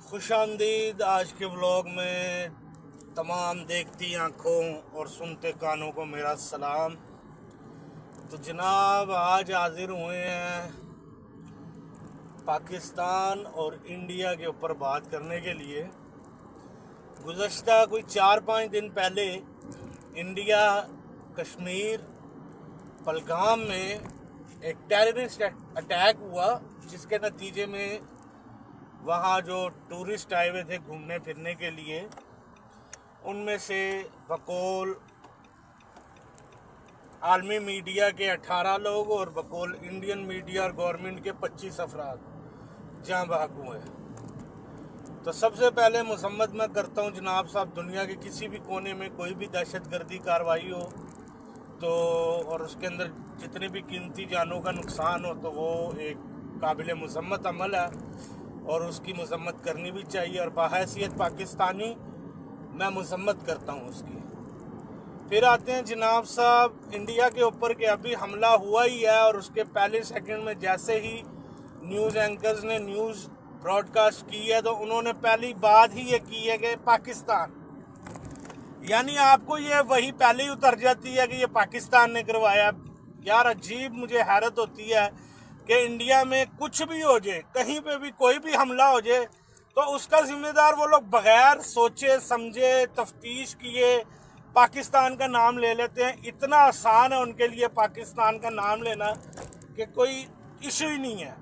खुशामदीद आज के व्लॉग में तमाम देखती आँखों और सुनते कानों को मेरा सलाम। तो जनाब आज हाजिर हुए हैं पाकिस्तान और इंडिया के ऊपर बात करने के लिए। गुज़श्ता कोई 4-5 दिन पहले इंडिया कश्मीर पहलगाम में एक टेररिस्ट अटैक हुआ, जिसके नतीजे में वहाँ जो टूरिस्ट आए हुए थे घूमने फिरने के लिए, उनमें से बकौल आलमी मीडिया के 18 लोग और बकौल इंडियन मीडिया और गवर्नमेंट के 25 अफराद जाँ बहक हुए। तो सबसे पहले मसम्मत मैं करता हूँ जनाब साहब, दुनिया के किसी भी कोने में कोई भी दहशतगर्दी कार्रवाई हो तो और उसके अंदर जितने भी कीमती जानों का नुकसान हो तो वो एक काबिल मसम्मत अमल है और उसकी मसम्मत करनी भी चाहिए। और बहैसियत पाकिस्तानी मैं मसम्मत करता हूँ उसकी। फिर आते हैं जनाब साहब इंडिया के ऊपर कि अभी हमला हुआ ही है और उसके पहले सेकंड में जैसे ही न्यूज़ एंकर्स ने न्यूज़ ब्रॉडकास्ट की है तो उन्होंने पहली बात ही ये की है कि पाकिस्तान, यानी आपको ये वही पहले ही उतर जाती है कि ये पाकिस्तान ने करवाया। यार अजीब मुझे हैरत होती है कि इंडिया में कुछ भी हो जाए, कहीं पे भी कोई भी हमला हो जाए तो उसका जिम्मेदार वो लोग बगैर सोचे समझे तफ्तीश किए पाकिस्तान का नाम ले लेते हैं। इतना आसान है उनके लिए पाकिस्तान का नाम लेना कि कोई इशू ही नहीं है।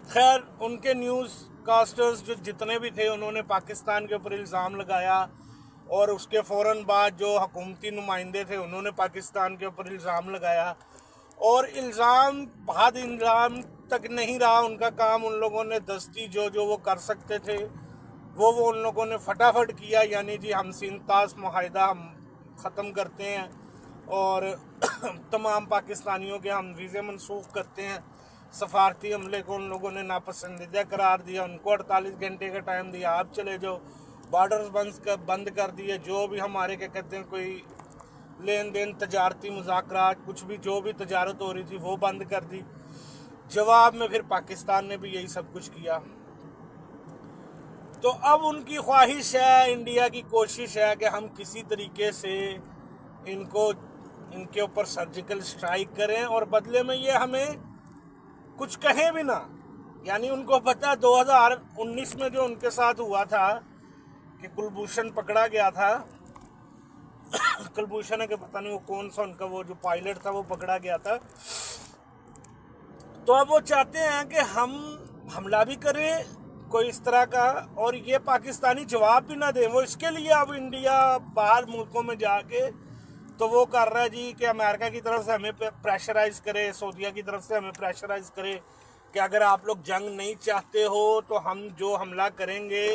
खैर, उनके न्यूज़ कास्टर्स जो जितने भी थे उन्होंने पाकिस्तान के ऊपर इल्ज़ाम लगाया और उसके फ़ौरन बाद जो हुकूमती नुमाइंदे थे उन्होंने पाकिस्तान के ऊपर इल्ज़ाम लगाया। और इल्ज़ाम तक नहीं रहा उनका काम। उन लोगों ने दस्ती जो वो कर सकते थे वो उन लोगों ने फटाफट किया, यानी जी हम सिंतास मुआहिदा हम ख़त्म करते हैं और तमाम पाकिस्तानियों के हम वीज़े मनसूख करते हैं। सफारती हमले को उन लोगों ने नापसंदीदा करार दिया, उनको 48 घंटे का टाइम दिया, आप चले जाओ। बॉर्डर्स बंद कर दिए, जो भी हमारे क्या कहते हैं कोई लेन देन तजारती मुज़ाकरात कुछ भी जो भी तजारत हो रही थी वो बंद कर दी। जवाब में फिर पाकिस्तान ने भी यही सब कुछ किया। तो अब उनकी ख्वाहिश है, इंडिया की कोशिश है कि हम किसी तरीके से इनके ऊपर सर्जिकल स्ट्राइक करें और बदले में ये हमें कुछ कहें भी ना। यानी उनको पता 2019 में जो उनके साथ हुआ था कि कुलभूषण पकड़ा गया था, कुलभूषण है कि पता नहीं वो कौन सा उनका वो जो पायलट था वो पकड़ा गया था। तो अब वो चाहते हैं कि हम हमला भी करें कोई इस तरह का और ये पाकिस्तानी जवाब भी ना दें। वो इसके लिए अब इंडिया बाहर मुल्कों में जाके तो वो कर रहा है जी कि अमेरिका की तरफ से हमें प्रेशराइज करे, सऊदीया की तरफ से हमें प्रेशराइज करे कि अगर आप लोग जंग नहीं चाहते हो तो हम जो हमला करेंगे,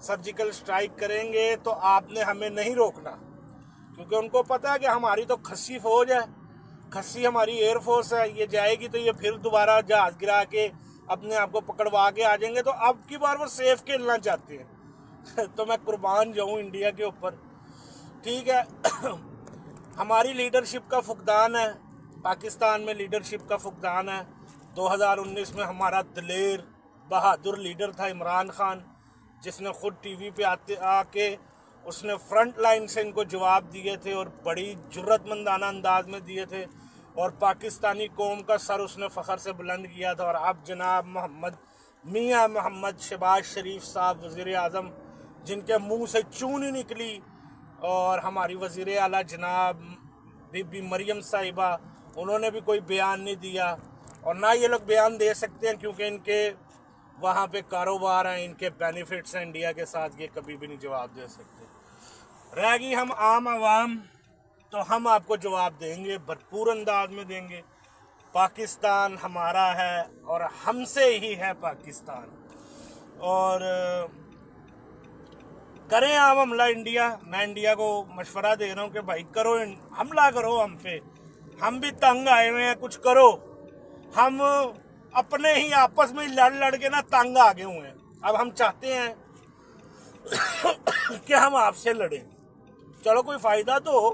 सर्जिकल स्ट्राइक करेंगे तो आपने हमें नहीं रोकना। क्योंकि उनको पता है कि हमारी तो खस्सी फौज है, खस्सी हमारी एयरफोर्स है, ये जाएगी तो ये फिर दोबारा जहाज गिरा के अपने आप को पकड़वा के आ जाएंगे। तो अब की बार वो सेफ खेलना चाहते हैं तो मैं कुर्बान जाऊँ इंडिया के ऊपर। ठीक है हमारी लीडरशिप का फुकदान है, पाकिस्तान में लीडरशिप का फुकदान है। 2019 में हमारा दिलेर बहादुर लीडर था इमरान खान, जिसने खुद टीवी पे आके उसने फ्रंट लाइन से इनको जवाब दिए थे और बड़ी जुर्रतमंदाना अंदाज में दिए थे और पाकिस्तानी कौम का सर उसने फ़ख्र से बुलंद किया था। और अब जनाब मियाँ मोहम्मद शहबाज शरीफ साहब वज़ीर आज़म, जिनके मुंह से चून ही निकली, और हमारी वज़ीर आला जनाब बीबी मरियम साहिबा, उन्होंने भी कोई बयान नहीं दिया और ना ये लोग बयान दे सकते हैं क्योंकि इनके वहाँ पे कारोबार हैं, इनके बेनिफिट्स हैं इंडिया के साथ, ये कभी भी नहीं जवाब दे सकते। रहेगी हम आम आवाम तो हम आपको जवाब देंगे, भरपूर अंदाज में देंगे। पाकिस्तान हमारा है और हमसे ही है पाकिस्तान। और करें आप हमला इंडिया, मैं इंडिया को मशवरा दे रहा हूँ कि भाई करो, हमला करो हम पे, हम भी तंग आए हुए हैं, कुछ करो। हम अपने ही आपस में लड़ के ना तंग आ गए हुए हैं। अब हम चाहते हैं कि हम आपसे लड़ें, चलो कोई फ़ायदा तो हो,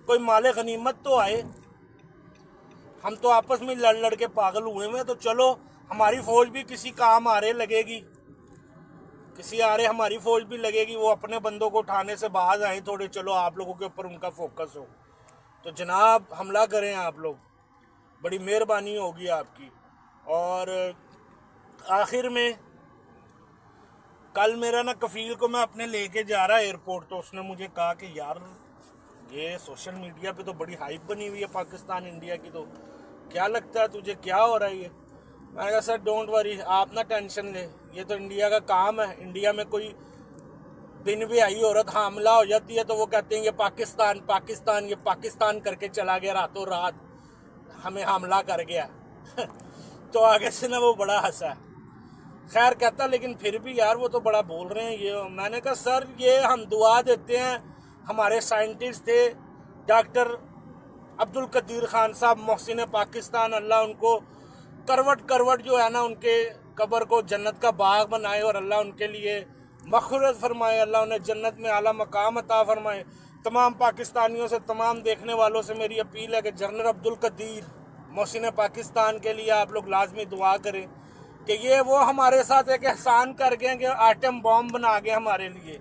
कोई माले गनीमत तो आए। हम तो आपस में लड़ के पागल हुए हैं, तो चलो हमारी फ़ौज भी किसी काम आ रहे लगेगी। किसी आरे हमारी फौज भी लगेगी, वो अपने बंदों को उठाने से बाहर आए थोड़े, चलो आप लोगों के ऊपर उनका फोकस हो। तो जनाब हमला करें आप लोग, बड़ी मेहरबानी होगी आपकी। और आखिर में कल मेरा ना कफील को मैं अपने लेके जा रहा एयरपोर्ट, तो उसने मुझे कहा कि यार ये सोशल मीडिया पे तो बड़ी हाइप बनी हुई है पाकिस्तान इंडिया की, तो क्या लगता है तुझे क्या हो रहा है ये? मैंने कहा सर डोंट वरी, आप ना टेंशन ले, ये तो इंडिया का काम है। इंडिया में कोई बिन भी आई औरत हमला हो जाती है तो वो कहते हैं ये पाकिस्तान पाकिस्तान, ये पाकिस्तान करके चला गया, रातों रात हमें हमला कर गया। तो आगे से ना वो बड़ा हंसा, खैर कहता लेकिन फिर भी यार वो तो बड़ा बोल रहे हैं ये। मैंने कहा सर ये हम दुआ देते हैं, हमारे साइंटिस्ट थे डॉक्टर अब्दुल कदीर खान साहब, मोहसिन पाकिस्तान, अल्लाह उनको करवट करवट जो है ना उनके कब्र को जन्नत का बाग बनाए और अल्लाह उनके लिए मग़फ़िरत फरमाए, अल्लाह उन्हें जन्नत में आला मकाम अता फरमाए। तमाम पाकिस्तानियों से, तमाम देखने वालों से मेरी अपील है कि जनरल अब्दुल कदीर मोहसिन पाकिस्तान के लिए आप लोग लाजमी दुआ करें कि ये वो हमारे साथ एक एहसान कर गए कि आइटम बॉम्ब बना गए हमारे लिए।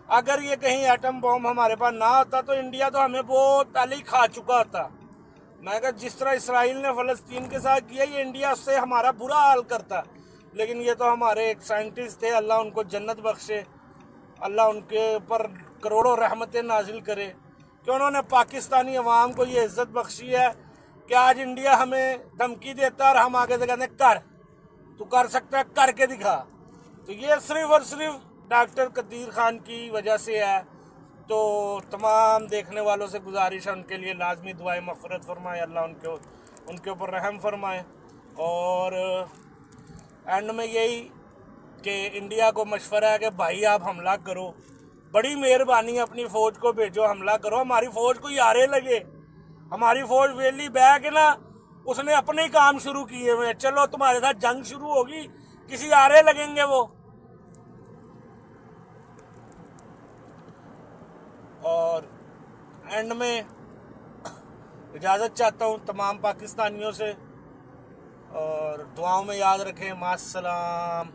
अगर ये कहीं एटम बॉम्ब हमारे पास ना होता तो इंडिया तो हमें बहुत पहले ही खा चुका होता। मैं कहा जिस तरह इसराइल ने फ़लस्तीन के साथ किया, ये इंडिया उससे हमारा बुरा हाल करता। लेकिन ये तो हमारे एक साइंटिस्ट थे, अल्लाह उनको जन्नत बख्शे, अल्लाह उनके ऊपर करोड़ों रहमतें नाजिल करे कि उन्होंने पाकिस्तानी अवाम को ये इज़्ज़त बख्शी है कि आज इंडिया हमें धमकी देता है और हम आगे से कहते हैं कर, तू कर सकता है, करके दिखा। तो ये सिर्फ और सिर्फ डॉक्टर कदीर खान की वजह से है। तो तमाम देखने वालों से गुजारिश है उनके लिए लाजमी दुआएं मग़फ़िरत फरमाए, अल्लाह उनके ऊपर रहम फरमाए। और एंड में यही कि इंडिया को मशवरा है कि भाई आप हमला करो, बड़ी मेहरबानी अपनी फ़ौज को भेजो, हमला करो। हमारी फ़ौज को यारे लगे, हमारी फ़ौज वेली बैग है ना, उसने अपने ही काम शुरू किए हुए, चलो तुम्हारे साथ जंग शुरू होगी, किसी आरे लगेंगे वो। और एंड में इजाज़त चाहता हूँ तमाम पाकिस्तानियों से, और दुआओं में याद रखें। मास्सलाम।